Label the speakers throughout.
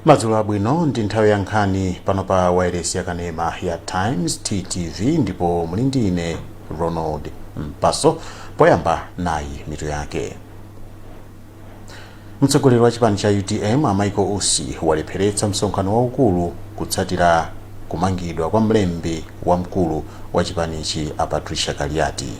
Speaker 1: Madzulo abwino ndi nthawi ya nkhani pano pa wireless yakanema ya Times TTV ndipo muli ndi ine Ronald Mpaso. Poyamba nayi mitu yake. Mtsogoleri wa chipani cha UTM Amaiko Usi walepheretsa msonkhano waukulu kutsatira kumangidwa kwa mlembi wamkulu wa chipanichi a Patricia Kaliati.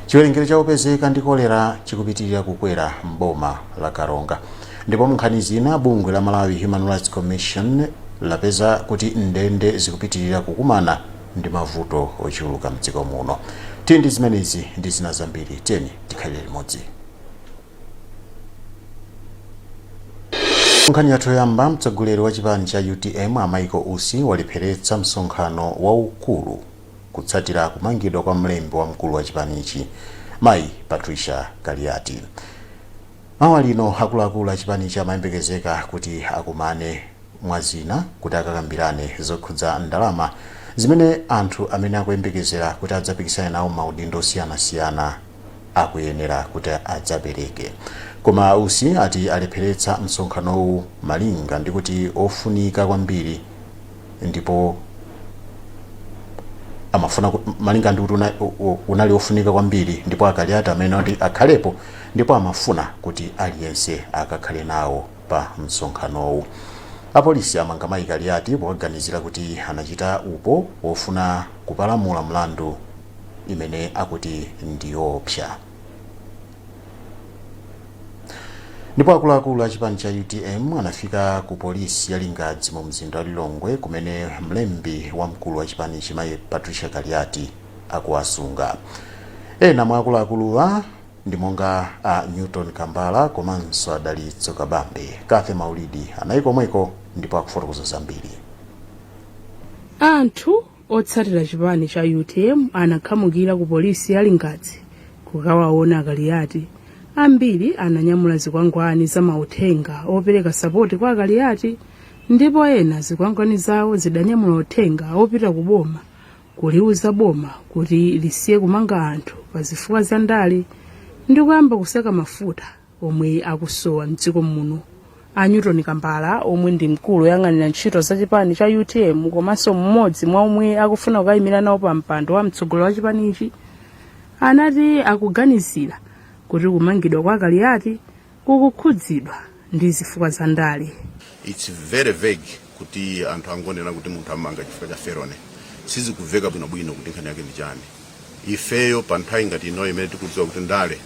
Speaker 1: Chiwerengero cha opezeka ndi kolera chikupitirira kukwera mboma la Karonga. Ndipo nkhani zina bungwe la Malawi Human Rights Commission lapeza kuti ndende zikupitirira kukumana ndi mavuto ochuluka mdziko muno. Tindi zimenezi ndi zina zambiri, teni tikhalire limodzi. Nkhani yathu yoyamba, mtsogoleri wa chipani cha UTM Amaiko Usi walepheretsa msonkhano waukulu kutsatira kumangidwa kwa mlembi wamkulu wa chipanichi Mayi Patricia Kaliati. Mawa lino akuluakulu a chipanichi amayembekezeka kuti akumane mwazina kuti akakambirane zokhudza ndalama zimene anthu amene akuyembekezera kuti adzapikisane nawo maudindo osiyanasiyana akuyenera kuti adzapereke. Koma Usi ati alepheretsa msonkhanowu malinga ndi kuti ofunika kwambiri ndipo amafuna malinga ndi kuti unali ofunika kwambiri ndipo Kaliati amene akhalepo ndipo amafuna kuti aliyense akakhale nawo pa msonkhanowu. Apolisi amanga Mayi Kaliati poganizira kuti anachita upo wofuna kupalamula mlandu imene akuti ndiopsa. Ndipo akuluakulu a chipani cha UTM anafika ku polisi ya Lingadzi mu mzinda wa Lilongwe kumene mlembi wamkulu wa chipanichi Mayi Patricia Kaliati akuwasunga. Ena mwa akuluakuluwa ndi monga a Newton Kambala komanso Adalitso Kabambe. Kathe Maulidi anayikomweko ndipo akufotokoza zambiri.
Speaker 2: Anthu otsatira chipani cha UTM anakhamukira ku polisi ya Lingadzi kukawaona Kaliati. Ambiri ananyamula zikwangwani za mauthenga opereka sapoti kwa Kaliati, ndipo ena zikwangwani zawo zidanyamula uthenga opita ku boma kuliuza boma kuti lisiye kumanga anthu pa zifukwa za ndale ndi kuyamba kusaka mafuta omwe akusowa mdziko muno. A Newton Kambala omwe ndi mkulu yang'anira ntchito za chipani cha UTM komanso mmodzi mwa omwe akufuna kukayimira nawo pa mpando wa mtsogoleri wa chipanichi anati akuganizira kuti kumangidwa kwa Kaliati kukukhudzidwa ndi zifukwa za ndale.
Speaker 3: It's very vague kuti anthu angonena kuti munthu amanga chifukwa cha ferone. Sizikuveka bwinobwino kuti nkhani yake ndi chani. Ifeyo pa nthawi ngati ino imene tikudziwa kuti ndale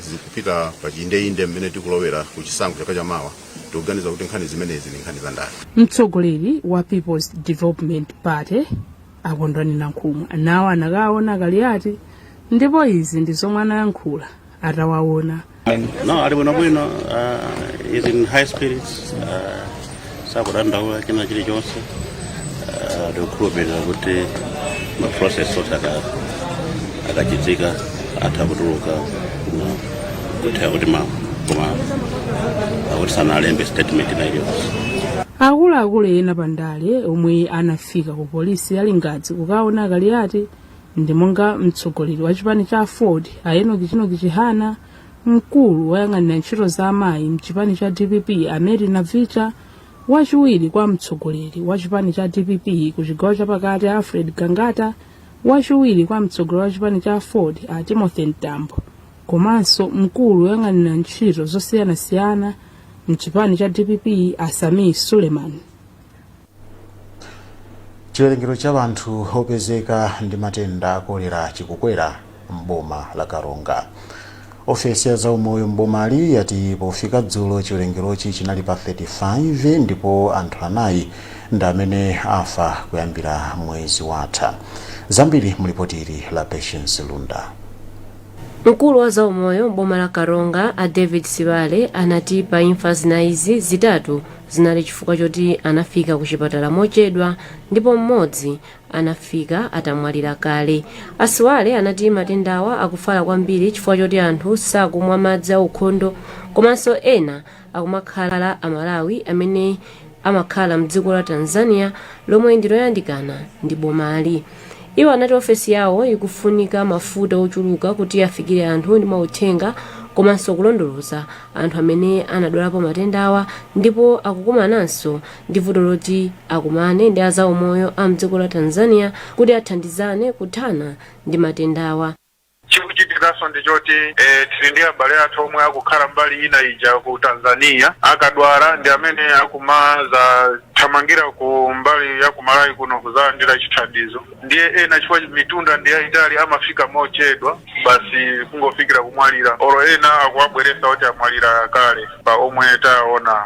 Speaker 3: zikupita pa chinde mmene tikulowera ku chisankho chaka chamawa, tikuganiza kuti nkhani zimenezi ndi nkhani za ndale.
Speaker 2: Mtsogoleri wa People's Development Party akondwanira nkhumwa nawo anakaona Kaliati, ndipo izi ndi zomwe anayankhula atawaona.
Speaker 4: No, ali bwino is in high spirits, sakudandaula china chilichonse, tikukhulupirira kuti ma process otaka akachitika atakutuluka kuti akuti koma akuti sanalembe statement na iliyonse.
Speaker 2: Akuluakulu ena pandale omwe anafika ku polisi ya Lingadzi kukaona Kaliati ndi monga mtsogoleri wa chipani cha Ford Enoki Chinoki Chihana, mkulu woyang'anira ntchito za amayi mchipani cha DPP Ameri Navicha, wachiwiri kwa mtsogoleri wa chipani cha DPP ku chigawo chapakati Alfred Gangata, wachiwiri kwa mtsogoleri wa chipani cha Ford a Timothy Ntambo, komanso mkulu woyang'anira ntchito zosiyanasiyana mchipani cha DPP a Sami Suleiman.
Speaker 1: Chiwerengero cha anthu opezeka ndi matenda akolera chikukwera mboma la Karonga. Ofesi ya zaumoyo mbomali yati pofika dzulo chiwerengerochi chinali pa 35 ndipo anthu anayi ndi amene afa kuyambira mwezi watha. Zambiri mulipotiri la Patience Lunda.
Speaker 5: Mkulu wa zaumoyo mboma la Karonga a David Sibale anati pa imfa zinayizi zitatu zinali chifukwa choti anafika ku chipatala mochedwa ndipo mmodzi anafika atamwalira kale. Asiwale anati matendawa akufala kwambiri chifukwa choti anthu sakumwa madzi aukhondo komanso ena akumakhala amalawi amene amakhala mdziko la Tanzania lomwe ndiloyandikana ndi bomali. Iwo anati ofesi yawo ikufunika mafuta ochuluka kuti afikire anthu ndi mauthenga komanso kulondoloza anthu amene anadwalapo matendawa ndipo akukumananso ndi vuto loti akumane ndi azaumoyo a mdziko la Tanzania kuti athandizane kuthana ndi matendawa.
Speaker 6: Chikuchitikaso ndi choti tili ndi abale athu omwe akukhala mbali ina ija ku Tanzania akadwala ndi amene akumaza thamangira ku mbali ya kumalawi kuno kuzalandira chithandizo. Ndiye ena chifukwa mitunda ndi yaitali amafika mochedwa basi kungofikira kumwalira oro ena akuwabweresa oti amwalira kale pa omwe taona.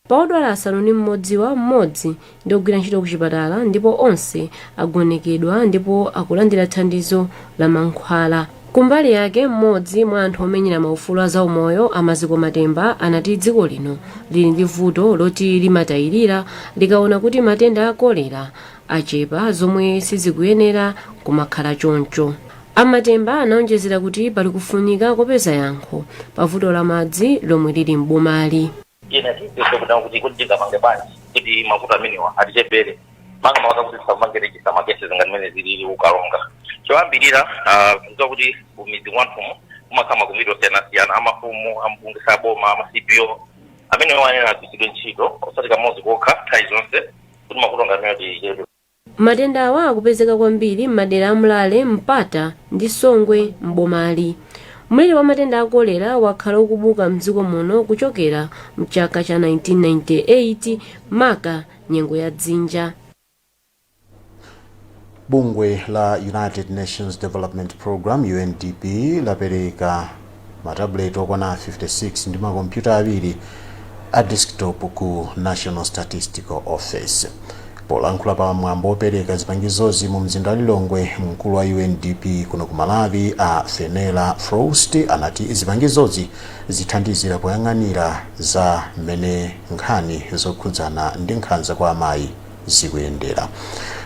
Speaker 5: Pa odwala asanu ndi mmodzi wa mmodzi ndi ogwira ntchito ku chipatala ndipo onse agonekedwa ndipo akulandira thandizo la mankhwala. Kumbali yake mmodzi mwa anthu omenyera maufulu a zaumoyo amaziko Matemba anati dziko lino lili ndi vuto loti limatayirira likaona kuti matenda a kolera achepa zomwe sizikuyenera kumakhala choncho. Amatemba anaonjezera kuti pali kufunika kopeza yankho pa vuto la madzi lomwe lili m'bomali.
Speaker 7: Ina tizo kuna kuti kamange banji kuti mafuta amenewa atichepere manga mawaka kuti samangerejisa makesi zingani zilili ukalonga choambirira kuza kuti umizi wanthumu umakama kumiro siyana amafumu ambungisa boma ama-CPO amene wanena akuisidwe ntchito osati kamodzi kokha nthawi zonse kuti mafuta ngamene tichepere.
Speaker 5: Matenda awa akupezeka kwambiri m'madera a Mlale, Mpata ndi Songwe m'bomali. Mliri wa matenda a kolera wakhala ukubuka mdziko muno kuchokera mchaka cha 1998 maka nyengo ya dzinja.
Speaker 1: Bungwe la United Nations Development Program UNDP lapereka matablet okwana 56 ndi makompyuta awiri a desktop ku National Statistical Office. Polankhula pa mwambo opereka zipangizozi mu mzinda wa Lilongwe, mkulu wa UNDP kuno ku Malawi a Fenela Frost anati zipangizozi zithandizira poyang'anira za mmene nkhani zokhudzana ndi nkhanza kwa amayi zikuyendera.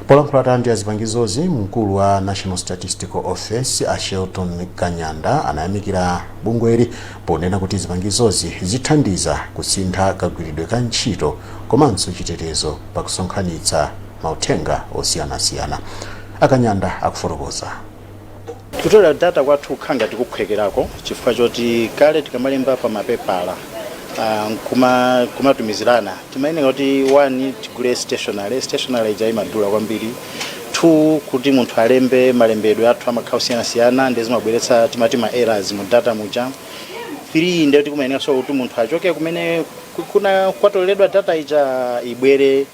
Speaker 1: Polankhula tandi ya zipangizozi, mkulu wa National Statistical Office a Shelton Kanyanda anayamikira bungweri ponena kuti zipangizozi zithandiza kusintha kagwiridwe ka ntchito komanso chitetezo pakusonkhanitsa mauthenga osiyanasiyana. Akanyanda akufotokoza.
Speaker 8: Kutola data kwathu khanga tikukwekerako chifukwa choti kale tikamalemba pa mapepala kumatumizirana timayenera kuti 1 tigule stationary ija imadula kwambiri, 2 kuti munthu alembe malembedwe athu amakhala osiyanasiyana ndi zimabweretsa timati ma errors mu data muja, 3 ndiye tikumayenera so kuti munthu achoke kumene kuna kwatoledwa data ija ibwere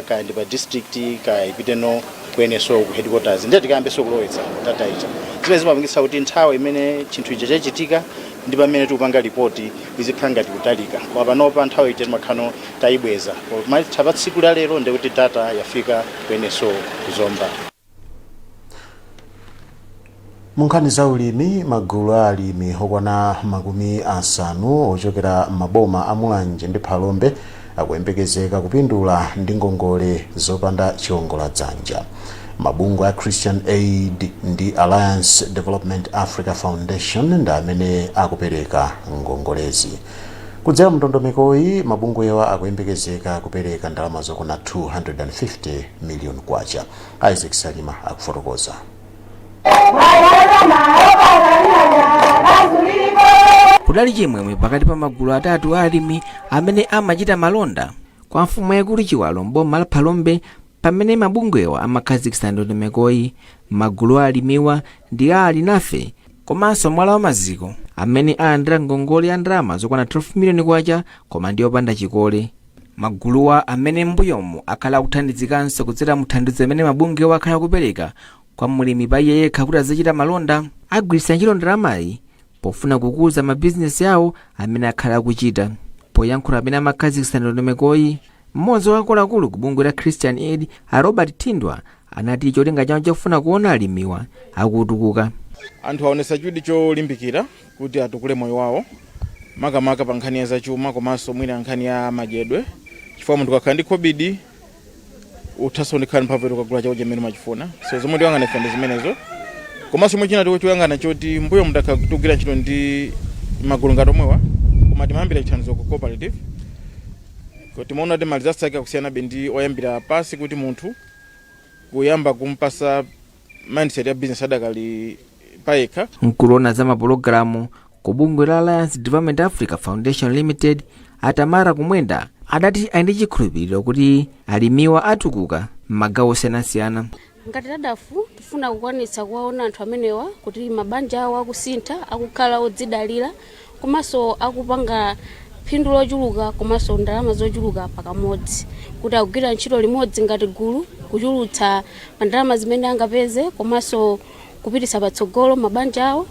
Speaker 8: ka ndi pa district ka ipiteno kweneso ku headquarters ndiye tikambe so kulowetsa data ija. Zimene zimapangitsa kuti nthawi imene chinthu ija chachitika ndi pamene tikupanga ripoti izikhanga tikutalika kwa panopa nthawi ite makhano taibweza koma thapa tsiku la lero ndi kuti data yafika kweneso kuzomba.
Speaker 1: Munkhani za ulimi, magulu a alimi okwana makumi asanu ochokera maboma a Mulanje ndi Phalombe akuyembekezeka kupindula ndi ngongole zopanda chiwongoladzanja. Mabungwe a Christian Aid ndi Alliance Development Africa Foundation ndi amene akupereka ngongolezi. Kudzera mndondomekoyi, mabungwewa akuyembekezeka kupereka ndalama zokwana 250 million kwacha. Isaac Salima akufotokoza.
Speaker 9: Kudali chimwemwe pakati pa magulu atatu a alimi amene amachita malonda kwa mfumu yaikulu Chiwalo mboma la Phalombe, pamene mabungwewa amakhazikitsa ndondomekoyi. Magulu a alimiwa ndi ali nafe komanso mwala wa maziko amene alandira ngongole ya ndalama zokwana 12 million kwacha koma ndi opanda chikole. Maguluwa amene mbuyomu akhala kuthandizikanso kudzera muthandizo amene mabungwewa akhala kupereka kwa mulimi pa iye yekha kuti azichita malonda, agwiritsa ntchito ndalamayi pofuna kukuza mabizinesi yawo amene akhala kuchita. Poyankhula amene amakhazikitsa ndondomekoyi, mmodzi wa akuluakulu ku bungwe la Christian Aid a Robert Tindwa anati cholinga chawo chofuna kuona alimiwa akutukuka.
Speaker 10: Anthu aonesa chidwi cholimbikira kuti atukule moyo wawo makamaka pa nkhani ya zachuma komanso mwina nkhani ya madyedwe, chifukwa munthu kakhala ndi COVID uthaso ndikhale mphamvu kugula chawo chimene machifuna. So zomwe tiwangana ife ndi zimenezo. Komanso mwina tiwangana choti mbuyo mudakhala kutugwira ntchito ndi magulu ngati omwewa koma timayambira chithandizo ku cooperative. Kuti muona kuti maliza sake kusiyana bendi oyambira pasi kuti munthu kuyamba kumpasa mindset ya business adakali paeka.
Speaker 9: Nkulona za mapulogalamu ku bungwe la Alliance Development Africa Foundation Limited Atamara Kumwenda adati ali ndi chikhulupiriro kuti alimiwa atukuka m'magawo osiyanasiyana.
Speaker 11: Ngati tadafu tifuna kukwanitsa kuwaona anthu amenewa kuti mabanja awo akusintha, akukhala odzidalira, komanso akupanga phindu lochuluka komanso ndalama zochuluka pakamodzi, kuti akugwira ntchito limodzi ngati gulu kuchulutsa ndalama zimene angapeze komanso kupititsa patsogolo mabanja awo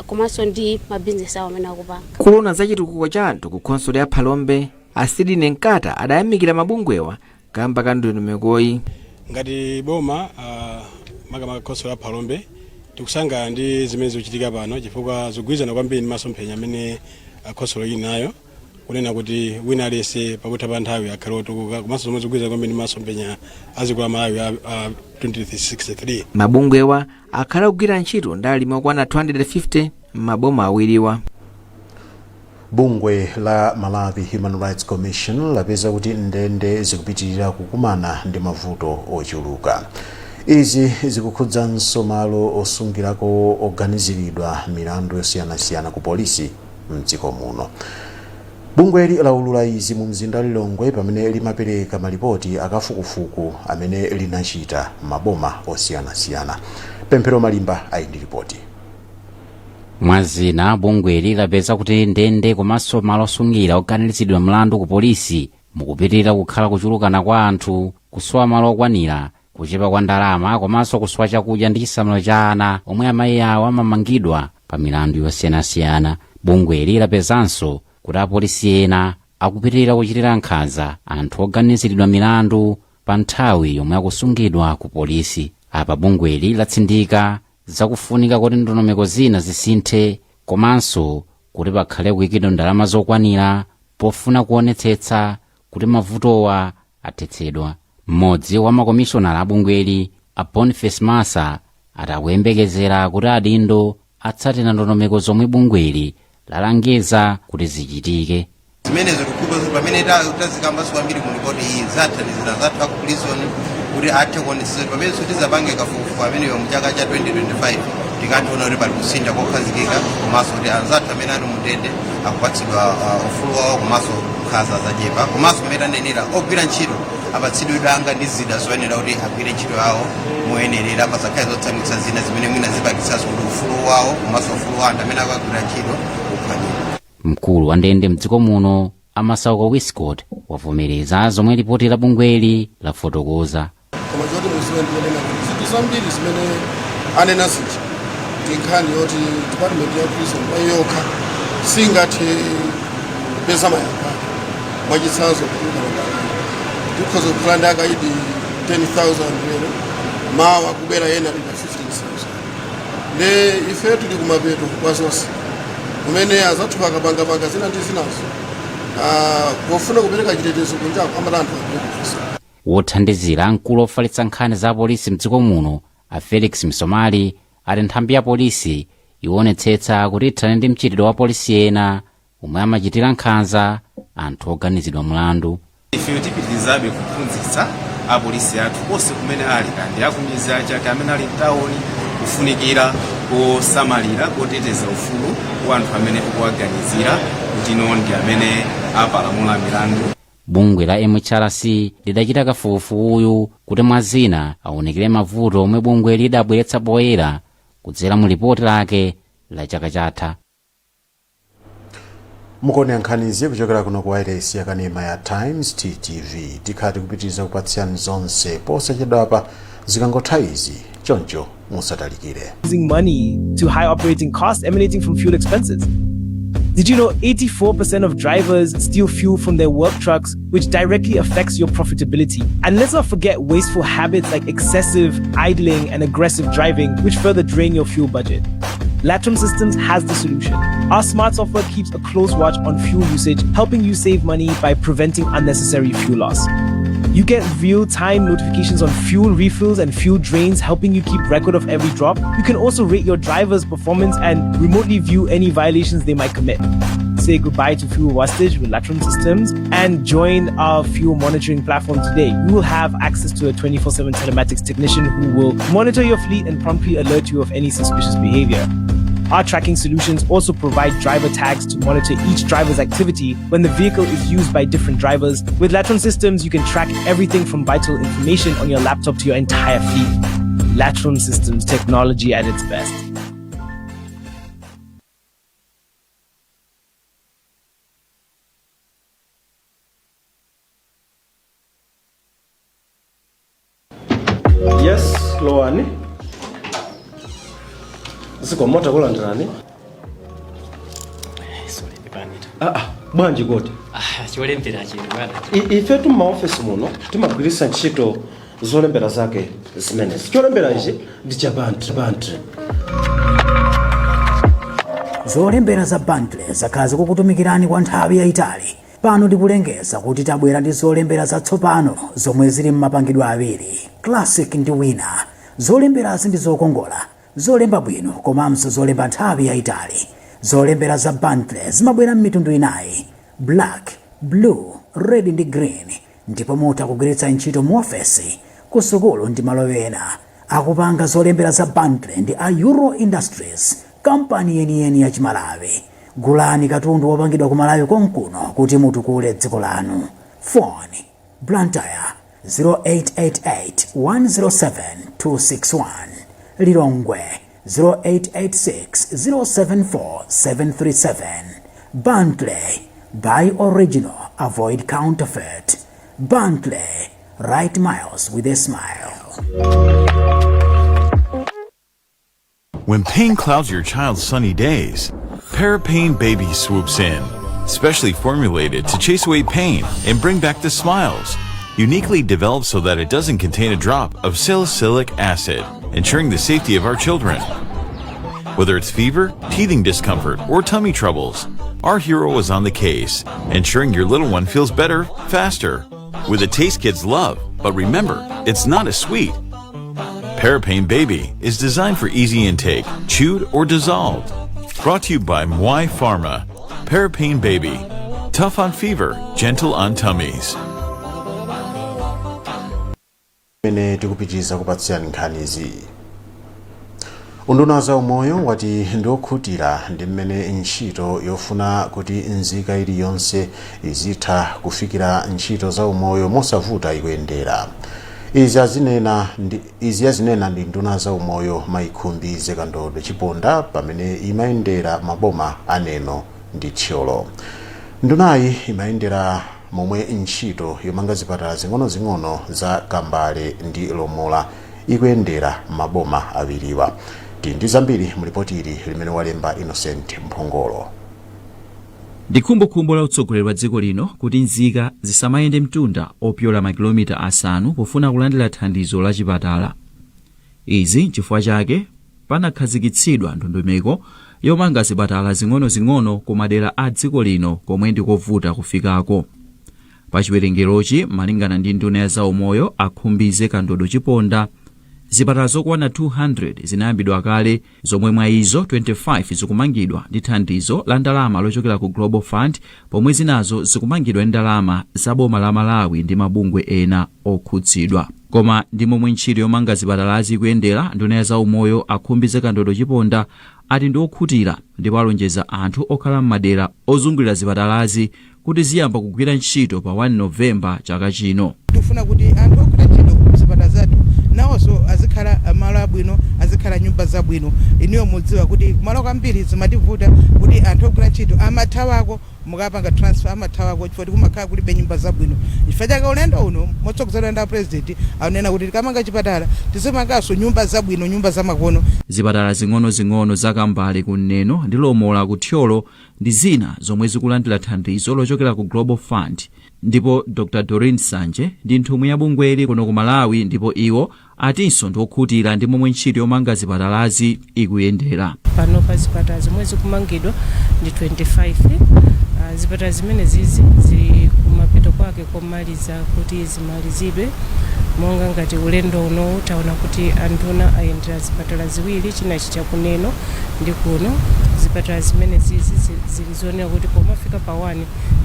Speaker 11: komanso ndi mabizinesi awo amene akupanga.
Speaker 9: Kulona za chitukuko cha anthu ku khonsolo ya Phalombe, Asidi Nenkata adayamikira mabungwewa kamba ka ndondomekoyi.
Speaker 12: Ngati boma makamaka khonsolo ya Phalombe tikusanga ndi zimene zikuchitika pano chifukwa zogwirizana kwambiri ndi masomphenya amene khonsolo ili nayo, kunena kuti wina aliyense pakutha pa nthawi akhale otukuka, komanso zomwe zogwirizana kwambiri ndi masomphenya azikula Malawi 2063.
Speaker 9: Mabungwewa akhala kugwira ntchito ndi alimi okwana 250 m'maboma awiriwa.
Speaker 1: Bungwe la Malawi Human Rights Commission lapeza kuti ndende zikupitirira kukumana ndi mavuto ochuluka. Izi zikukhudza malo osungirako oganiziridwa milandu yosiyanasiyana ku polisi mdziko muno. Bungweli laulula izi mu mzinda wa Lilongwe pamene limapereka malipoti akafukufuku amene linachita maboma osiyanasiyana. Pemphero Malimba ali ndi ripoti.
Speaker 13: Mwazina bungweli lapeza kuti ndende komanso malo osungira oganiziridwa mlandu ku polisi mukupitirira kukhala kuchulukana kwa anthu, kusowa malo okwanira, kuchepa kwa ndalama komanso kusowa chakudya ndi chisamaliro cha ana omwe amayi awo amamangidwa pa milandu yosiyanasiyana. Bungweli lapezanso kuti apolisi ena akupitirira kuchitira nkhanza anthu oganiziridwa milandu pa nthawi yomwe akusungidwa ku polisi. Apa bungweli latsindika zakufunika kuti ndondomeko zina zisinthe komanso kuti pakhale kuyikidwa ndalama zokwanira pofuna kuonetsetsa kuti mavutowa athetsedwa. Mmodzi wa makomishonala a bungweli a Boniface Massa atakuyembekezera kuti adindo atsatira ndondomeko zomwe bungweli lalangiza kuti zichitike.
Speaker 14: Zimenezo kukhudza pamene tazikambaso kwambiri mu ripoti iyi zathandizira zathu ku prison kuti athe kuonetsetsa pamene tizapange kafukufuku ameneyo mu chaka cha 2025 tikandiona kuti pali kusintha kokhazikika komanso kuti anzathu amene ali mu ndende akupatsidwa ufulu wawo komanso nkhanza zachepa, komanso pamene anenera ogwira ntchito apatsidwe danga ndi zida zoyenera kuti agwire ntchito yawo moyenerera, pasakhale zotsamwitsa zina zimene mwina zipakitsanso kuti ufulu wawo komanso ufulu wa anthu amene akagwira ntchito uphwanyidwe.
Speaker 13: Mkulu wa ndende mdziko muno Amasauko Wiscott wavomereza zomwe ripoti la bungweli lafotokoza.
Speaker 15: Koma zoti muziwendiwenena kuti zinthu zambiri zimene anena zija Nkhani yoti department ya prison yokha singathe kupeza mayankho mwachitsanzo because of plan akaidi 10,000 lero mawa kubera yena ina 15,000 le ife tuli kumapeto kwazonse kumene azathu pakapanga zina ndi zinazo pofuna kupereka chitetezo kunjaku amalanthu akulepesa.
Speaker 13: Wothandizira mkulu ofalitsa nkhani za polisi mdziko muno a Felix Msomali ati nthambi ya polisi iwonetsetsa kuti ithane ndi mchitidwe wa polisi ena omwe amachitira nkhanza anthu oganizidwa mlandu.
Speaker 16: Ife tipitirizabe kuphunzitsa apolisi athu onse kumene ali kandi akumiza chake amene ali mtawuni kufunikira kosamalira koteteza ufulu wa anthu amene akuwaganizira kuti ndi amene apalamula milandu.
Speaker 13: Bungwe la MHRC lidachita kafukufuku uyu kuti mwazina aonekere mavuto omwe bungwe lidabweretsa poyera kudzera mu ripoti lake la chaka chatha.
Speaker 1: Mukone nkhanizi kuchokera kuno ku wireless ya kanema ya Times TTV. Tikhati kupitiriza kupatsirani zonse posachedwapa zikangotha izi choncho musatalikire.
Speaker 17: Using money to high operating costs emanating from fuel expenses. Did you know 84% of drivers steal fuel from their work trucks, which directly affects your profitability? And let's not forget wasteful habits like excessive idling and aggressive driving, which further drain your fuel budget. Latrum Systems has the solution. Our smart software keeps a close watch on fuel usage, helping you save money by preventing unnecessary fuel loss. You get real-time notifications on fuel refills and fuel drains, helping you keep record of every drop. You can also rate your driver's performance and remotely view any violations they might commit. Say goodbye to fuel wastage with Latrum Systems and join our fuel monitoring platform today. You will have access to a 24/7 telematics technician who will monitor your fleet and promptly alert you of any suspicious behavior. Our tracking solutions also provide driver tags to monitor each driver's activity when the vehicle is used by different drivers. With Latron systems, you can track everything from vital information on your laptop to your entire fleet. Latron Systems, technology at its best.
Speaker 18: Yes, Loani. Sikomota kulandirani.
Speaker 19: Sorry, Panita.
Speaker 18: Bwanji goti.
Speaker 19: Cholembera chino bwana.
Speaker 18: Ife tuma office muno timagwirisa ntchito zolembera zake zimenezi. Cholembera ichi ndi cha bantry.
Speaker 20: Zolembera za bantry zakazi kukutumikirani kwa nthawi yayitali. Pano tikulengeza kuti tabwera ndi zolembera zatsopano zomwe zili m'mapangidwe awiri, classic ndi winner. Zolemberazi ndi zokongola, zolemba bwino komanso zolemba nthawi yayitali. Zolembera za bantry zimabwera m'mitundu inayi, black, blue, red ndi green, ndipo mutha kugwiritsa ntchito mu ofesi, ku sukulu ndi malo ena. Akupanga zolembera za bantry ndi a Euro Industries, kampani yeniyeni ya Chimalawi. Gulani katundu wopangidwa ku Malawi konkuno kuti mutukule dziko lanu. Phone Blantyre 0888-107-261, Lilongwe 0886-074-737. Bantry, buy original, avoid counterfeit. Bantry, write miles with a smile.
Speaker 21: When pain clouds your child's sunny days, Parapain Baby swoops in, specially formulated to chase away pain and bring back the smiles. Uniquely developed so that it doesn't contain a drop of salicylic acid, ensuring the safety of our children. Whether it's fever, teething discomfort, or tummy troubles, our hero is on the case, ensuring your little one feels better, faster, with a taste kids love. But remember, it's not a sweet. Parapain Baby is designed for easy intake, chewed or dissolved. Brought to you by Mwai Pharma. Parapain Baby. Tough on fever, gentle on tummies.
Speaker 1: Mene tikupitiriza kupatsirani nkhanizi. Unduna za umoyo wati ndokhutira ndi mmene ntchito yofuna kuti nzika iliyonse izitha kufikira ntchito za umoyo mosavuta ikuyendera. Izi azinena ndi nduna za umoyo Maikhumbi Zekandodo Chiponda pamene imayendera maboma aneno ndi Tcholo. Ndunayi imayendera momwe ntchito yomanga zipatala zing'ono za Kambale ndi Lomola ikuyendera maboma awiriwa. Ndi zambiri mulipoti ili limene walemba Innocent Mphongolo.
Speaker 22: Ndi khumbokhumbo la utsogoleri wa dziko lino kuti nzika zisamayende mtunda opyola makilomita asanu pofuna kulandira thandizo la chipatala. Izi chifukwa chake panakhazikitsidwa ndondomeko yomanga zipatala zing'ono ku madera a dziko lino komwe ndikovuta kufikako. Pa chiwerengerochi malingana ndi nduna ya zaumoyo Maikhumbi Zekandodo Chiponda, zipatala zokwana 200 zinayambidwa kale, zomwe mwa izo 25 zikumangidwa ndi thandizo la ndalama lochokera ku Global Fund, pomwe zinazo zikumangidwa ndi ndalama za boma la Malawi ndi mabungwe ena okhudzidwa. Koma ndi momwe ntchito yomanga zipatalazi ikuyendera, nduna ya zaumoyo Maikhumbi Zekandodo Chiponda ati ndi okhutira ndipo alonjeza anthu okhala m'madera ozungulira zipatalazi kuti ziyamba kugwira ntchito pa 1 Novemba chaka chino.
Speaker 23: Tufuna kuti anthu okhala ntchito ku zipatala zathu nawonso azikhala malo abwino, azikhala nyumba zabwino. Iniyo mudziwa kuti malo kwambiri zimativuta kuti anthu okhala ntchito amathawako mukapanga transfer amathawako chifukwa kumakhala kulibe nyumba zabwino. Chifukwa chake ulendo uno motsogozedwa ndi president akunena kuti tikamanga chipatala tizimanganso nyumba zabwino, nyumba zamakono.
Speaker 22: Zipatala zing'ono za Kambale kuneno ndi Lomola ku Tcholo ndi zina zomwe zikulandira thandizo lochokera ku Global Fund. Ndipo Dr. Doreen Sanje ndi nthumwi ya bungweli kuno ku Malawi, ndipo iwo atinso ndi okhutira ndi momwe ntchito yomanga zipatalazi ikuyendera.
Speaker 24: Pano pa zipatala zomwe zikumangidwa ndi 25. Zipatala zimene zili kumapeto kwake komaliza kuti zimalizidwe. Monga ngati ulendo uno taona kuti anduna ayendera zipatala ziwiri, china chakuneno ndi kuno. Zipatala zimene zilizonera kuti pomafika pa 1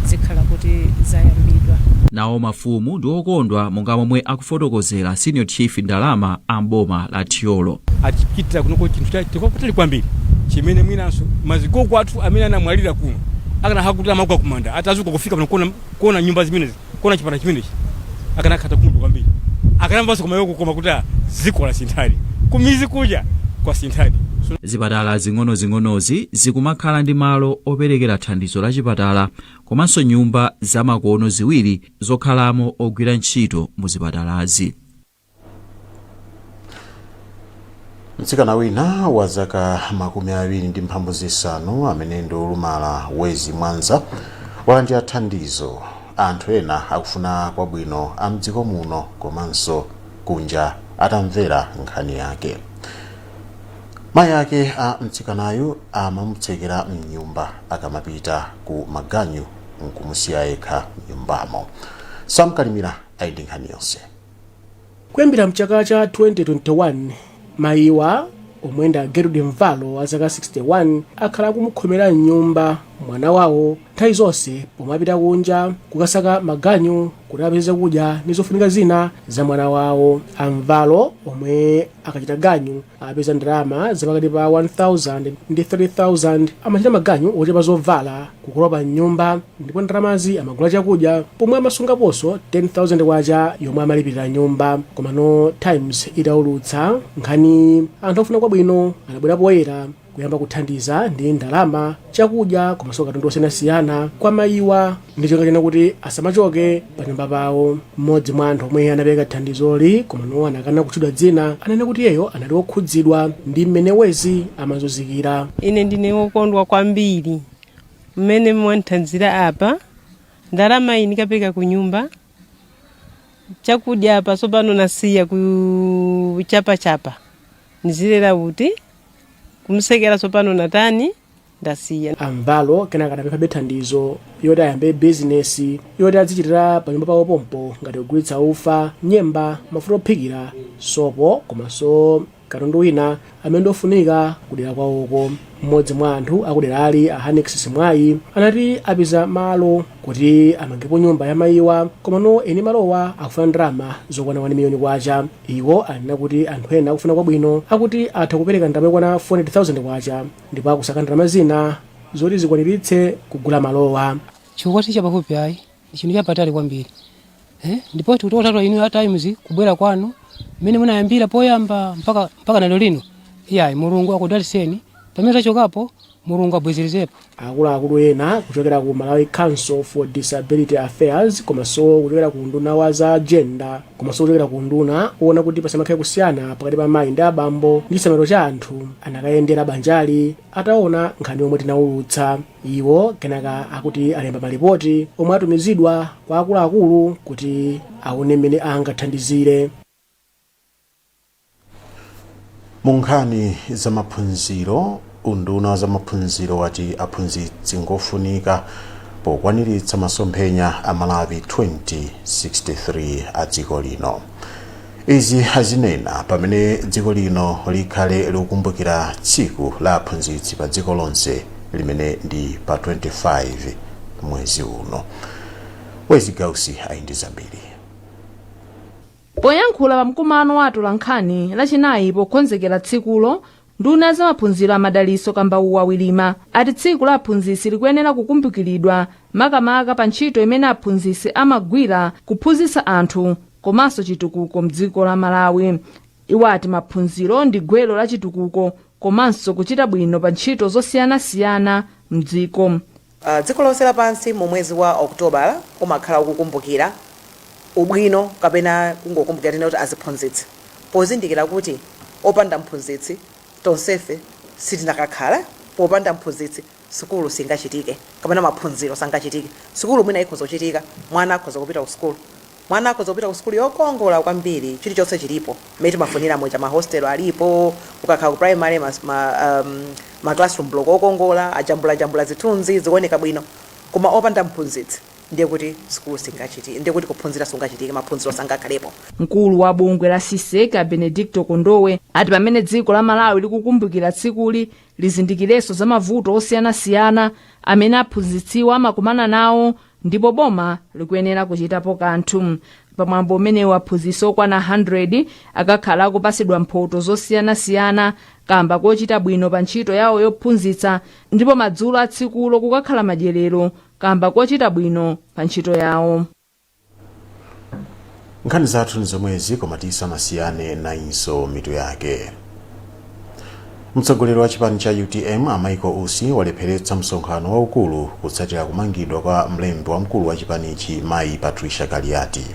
Speaker 24: zikhala kuti zayambidwa.
Speaker 22: Nawo mafumu ndi okondwa monga momwe akufotokozera Senior Chief Ndalama amboma la Tcholo.
Speaker 25: Achipitira kunoko chinthu chakupatali kwambiri
Speaker 12: chimene mwinanso mazikoko athu amene anamwalira kuno akana hakuti amagwa kumanda atazuka kufika pano kuona nyumba zimenezi kuona chipata chimenechi akana khata kundu kwambiri akanamvanso kumayoko koma kuti ziko la Sinthali kumizi kuja kwa Sinthali.
Speaker 22: Zipatala zing'ono-zing'onozi zikumakhala ndi malo operekera thandizo la chipatala komanso nyumba zamakono ziwiri zokhalamo ogwira ntchito mu zipatalazi.
Speaker 1: Mtsikana wina wa zaka 25 amene ndi olumala Wezi Mwanza walandira thandizo. Anthu ena akufuna kwabwino amdziko muno komanso kunja atamvera nkhani yake. Mayi ake a mtsikanayu amamutsekera mnyumba akamapita ku maganyu nkumusiya yekha mnyumbamo. Samkalimira aidi nkhani yonse.
Speaker 2: Kuyambira mchaka cha 2021 mayiwa omwenda Gerudi Mvalo wa zaka 61 akhala kumukhomera mnyumba mwana wawo nthawi zonse pomapita kunja kukasaka maganyu kuti apeze kudya ndi zofunika zina za mwana wawo. Amvalo omwe akachita ganyu apeza ndalama zapakati pa 1,000 ndi 30,000. Amachita maganyu ochepa zovala kukulopa mnyumba ndipo ndalamazi amagula chakudya pomwe amasungaponso 10,000 kwacha yomwe amalipirira nyumba. Komano Times itaulutsa nkhani anthu ofuna kwabwino anabwera poyera kuyamba kuthandiza ndi ndalama, chakudya komanso katundu osiyanasiyana kwa mayiwa ndi cholinga china kuti asamachoke pa nyumba pawo. Mmodzi mwa anthu omwe anapereka thandizoli komano anakana kutchedwa dzina anene kuti iyeyo anali okhudzidwa ndi mmene Wezi amazunzikira.
Speaker 24: Ine ndine wokondwa kwambiri mmene mwanthanzira apa, ndalama iyi ndikapereka ku nyumba, chakudya apa tsopano nasiya ku chapa nizilera kuti kumsekera tsopano natani ndasiya.
Speaker 2: Amvalo kenaka anapempha thandizo yoti ayambe bizinesi yoti azichitira pa nyumba pawo pompo ngati kugulitsa ufa, nyemba, mafuta ophikira, sopo komanso katundu wina amene ndofunika kudera kwawoko. Mmodzi mwa anthu akudera ali a Hanex Simwayi anati apeza malo kuti amangepo nyumba ya mayiwa komano eni malowa akufuna ndalama zokwana 1 miliyoni kwacha. Iwo anena kuti anthu ena akufuna kwabwino akuti atha kupereka ndalama yokwana 400,000 kwacha ndipo akusaka ndalama zina zoti zikwaniritse kugula malowa.
Speaker 3: Chikoti cha pafupi ayi chinthu chapatali kwambiri ndipo tikutotatu inu ya Times kubwera kwanu mmene munayambira poyamba mpaka nalo lino iyayi Mulungu akudaliseni pamene tachokapo Mulungu abwezerezepo.
Speaker 2: Akuluakulu ena kuchokera ku Malawi Council for Disability Affairs komanso kuchokera ku nduna wa za gender komanso kuchokera ku nduna kuona kuti pasamakhale kusiyana pakati pa mayi ndi abambo ndi chisamaliro cha anthu anakayendera banjali ataona nkhani yomwe tinaulutsa. Iwo kenaka akuti alemba malipoti omwe atumizidwa kwa akuluakulu kuti aone mmene angathandizire.
Speaker 1: Munkhani za maphunziro, unduna za maphunziro wati aphunzitsi ngofunika pokwaniritsa masomphenya a Malawi 2063 a dziko lino. Izi azinena pamene dziko lino likhale likukumbukira tsiku la aphunzitsi pa dziko lonse limene ndi pa 25 mwezi uno. Wezi Gausi aindi zambiri.
Speaker 4: Poyankhula pa mkumano wa Nkhani lachinayi pokonzekera tsikulo, nduna za maphunziro amadaliso Kambauwa Wilima ati tsiku la aphunzitsi likuyenera kukumbukiridwa makamaka pa ntchito imene aphunzitsi amagwira kuphunzitsa anthu komanso chitukuko mdziko la Malawi. Iwo ati maphunziro ndi gwero la chitukuko komanso kuchita bwino pa ntchito zosiyanasiyana mdziko.
Speaker 6: Dziko lonse lapansi mu mwezi wa Okutobala kumakhala kukumbukira ubwino kapena kungokumbukira tena kuti aziphunzitsi pozindikira kuti opanda mphunzitsi tonsefe sitinakakhala. Popanda mphunzitsi sukulu singachitike kapena maphunziro sangachitike. Sukulu mwina ikhoza kuchitika, mwana akhoza kupita ku sukulu, mwana akhoza kupita ku sukulu yokongola kwambiri, chilichonse chilipo mmene timafunira moja, mahostel alipo, ukakhala ku primary ma classroom block okongola ajambula zithunzi zikuoneka bwino. Koma opanda mphunzitsi ndiye kuti sukulu singachitike, ndiye kuti kuphunzira sungachitike, maphunziro sangakhalepo.
Speaker 4: Mkulu wa bungwe la Siseka Benedicto Kondowe ati pamene dziko la Malawi likukumbukira tsikuli lizindikireso za mavuto osiyanasiyana amene aphunzitsiwa amakumana nawo ndipo boma likuyenera kuchitapo kanthu. pamwambo umenewu aphunzitsi okwana 100 akakhala akupasidwa mphoto zosiyanasiyana kamba kochita bwino pa ntchito yawo yophunzitsa, ndipo madzulo atsikulo kukakhala madyerero kamba kochita bwino pa ntchito yawo.
Speaker 1: Nkhani zathu nzomwezi koma tisanasiyane nayinso mitu yake. Mtsogoleri wa chipani cha UTM Amaiko Usi walepheretsa msonkhano waukulu kutsatira kumangidwa kwa mlembi wamkulu wa chipanichi Mayi Patricia Kaliati.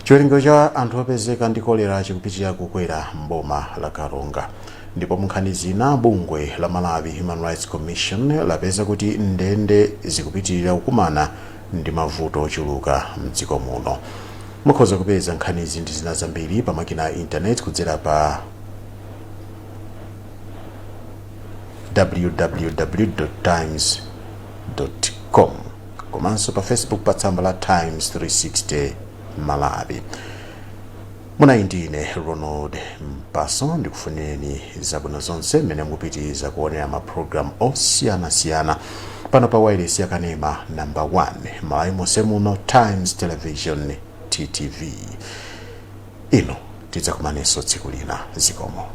Speaker 1: Chiwerengero cha anthu opezeka ndi kolera chikupitirira kukwera mboma la Karonga, ndipo munkhani zina bungwe la Malawi Human Rights Commission lapeza kuti ndende zikupitirira kukumana ndi mavuto ochuluka mdziko muno. Mukhoza kupeza nkhanizi ndi zina zambiri pa makina ya internet kudzera pa www.times.com komanso pa Facebook pa tsamba la Times 360 Malawi. Munayi ndine Ronald Mpaso ndikufunireni zabwino zonse mmene mupitiriza kuonera maprogram osiyanasiyana pano pa wireless ya Kanema number 1 Malawi monse muno Times Television TTV. Ino tidzakumanenso tsiku lina zikomo.